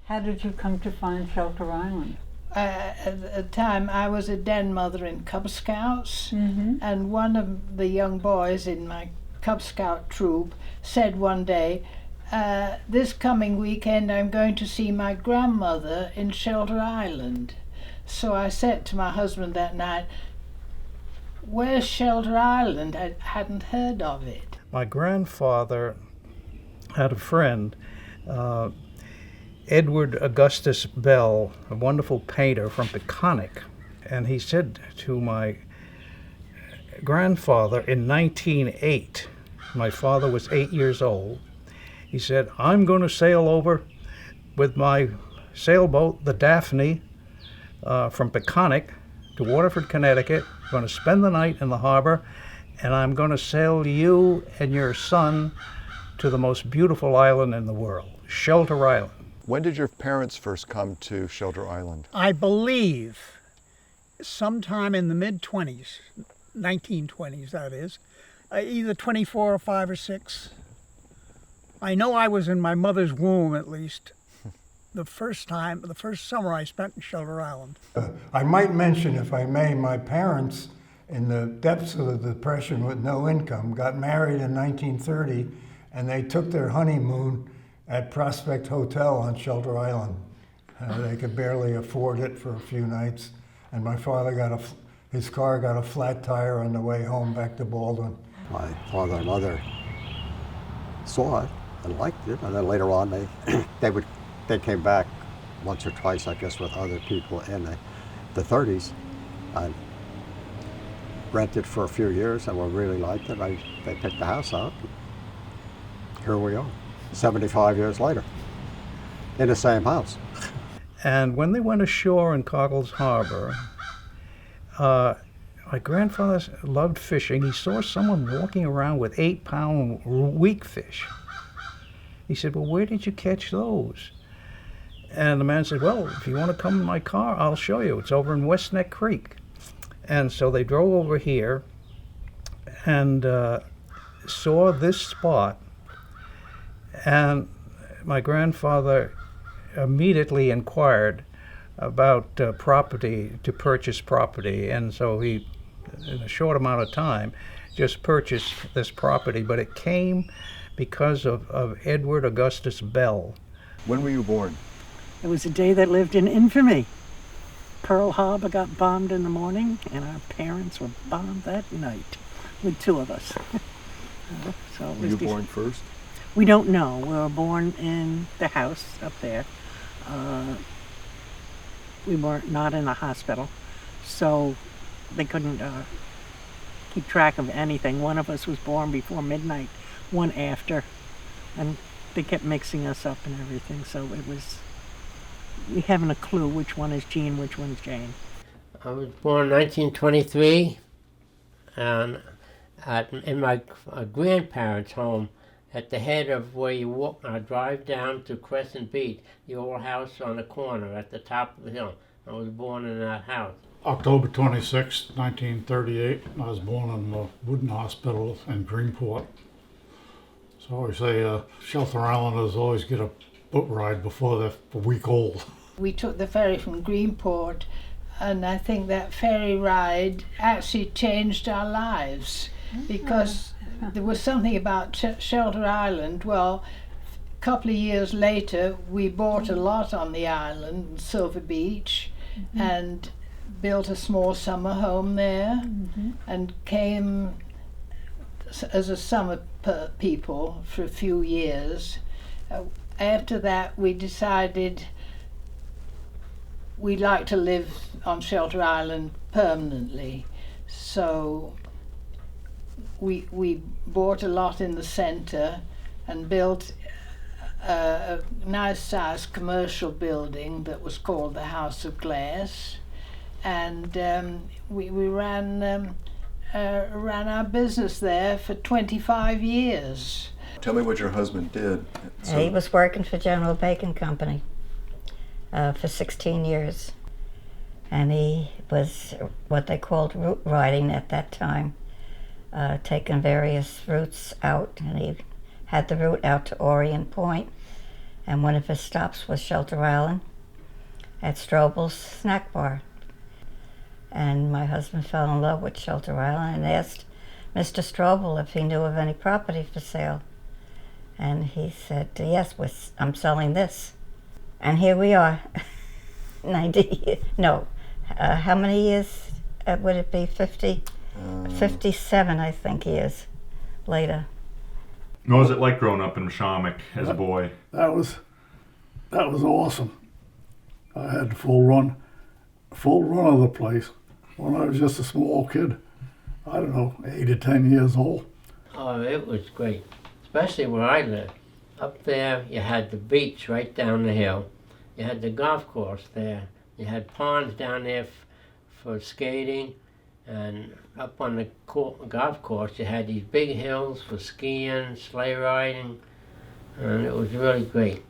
How did you come to find Shelter Island? At the time, I was a den mother in Cub Scouts, and one of the young boys in my Cub Scout troop said one day, this coming weekend I'm going to see my grandmother in Shelter Island. So I said to my husband that night, where's Shelter Island? I hadn't heard of it. My grandfather had a friend, Edward Augustus Bell, a wonderful painter from Peconic, and he said to my grandfather in 1908, my father was 8 years old, he said, I'm going to sail over with my sailboat, the Daphne, from Peconic to Waterford, Connecticut. I'm going to spend the night in the harbor, and I'm going to sail you and your son to the most beautiful island in the world, Shelter Island. When did your parents first come to Shelter Island? I believe sometime in the mid-20s, 1920s that is, either 24 or 5 or 6. I know I was in my mother's womb at least the first summer I spent in Shelter Island. I might mention, if I may, my parents, in the depths of the Depression with no income, got married in 1930, and they took their honeymoon at Prospect Hotel on Shelter Island. They could barely afford it for a few nights, and my father his car got a flat tire on the way home back to Baldwin. My father and mother saw it and liked it, and then later on they came back once or twice, I guess, with other people in the 30s, and rented for a few years, and we really liked it. They picked the house out. Here we are, 75 years later, in the same house. And when they went ashore in Coggles Harbor, my grandfather loved fishing. He saw someone walking around with 8-pound weak fish. He said, well, where did you catch those? And the man said, well, if you want to come in my car, I'll show you. It's over in West Neck Creek. And so they drove over here and saw this spot. And my grandfather immediately inquired about property, to purchase property. And so he, in a short amount of time, just purchased this property. But it came because of Edward Augustus Bell. When were you born? It was a day that lived in infamy. Pearl Harbor got bombed in the morning, and our parents were bombed that night with 2 of us. So Were you born first? We don't know. We were born in the house up there. We were not in a hospital, so they couldn't keep track of anything. One of us was born before midnight, one after, and they kept mixing us up and everything, so we haven't a clue which one is Jean, which one's Jane. I was born in 1923, and in my grandparents' home, at the head of where you drive down to Crescent Beach, the old house on the corner at the top of the hill. I was born in that house. October 26, 1938, I was born in the Wooden Hospital in Greenport. So we say Shelter Islanders always get a boat ride before they're a week old. We took the ferry from Greenport, and I think that ferry ride actually changed our lives, because there was something about Shelter Island. Well, a couple of years later, we bought a lot on the island, Silver Beach, and built a small summer home there, and came as a summer people for a few years. After that, we decided we'd like to live on Shelter Island permanently. So we bought a lot in the center and built a nice sized commercial building that was called the House of Glass, and we ran our business there for 25 years. Tell me what your husband did. He was working for General Bacon Company for 16 years, and he was what they called route riding at that time, taking various routes out, and he had the route out to Orient Point, And one of his stops was Shelter Island at Strobel's Snack Bar. And my husband fell in love with Shelter Island and asked Mr. Strobel if he knew of any property for sale. And he said, yes, I'm selling this. And here we are, 90, no, how many years would it be, 50? 57, I think he is, later. What was it like growing up in Shamrock as a boy? That was awesome. I had full run of the place when I was just a small kid. I don't know, 8 or 10 years old. Oh, it was great, especially where I lived. Up there, you had the beach right down the hill. You had the golf course there. You had ponds down there for skating, and up on the golf course, you had these big hills for skiing, sleigh riding, and it was really great.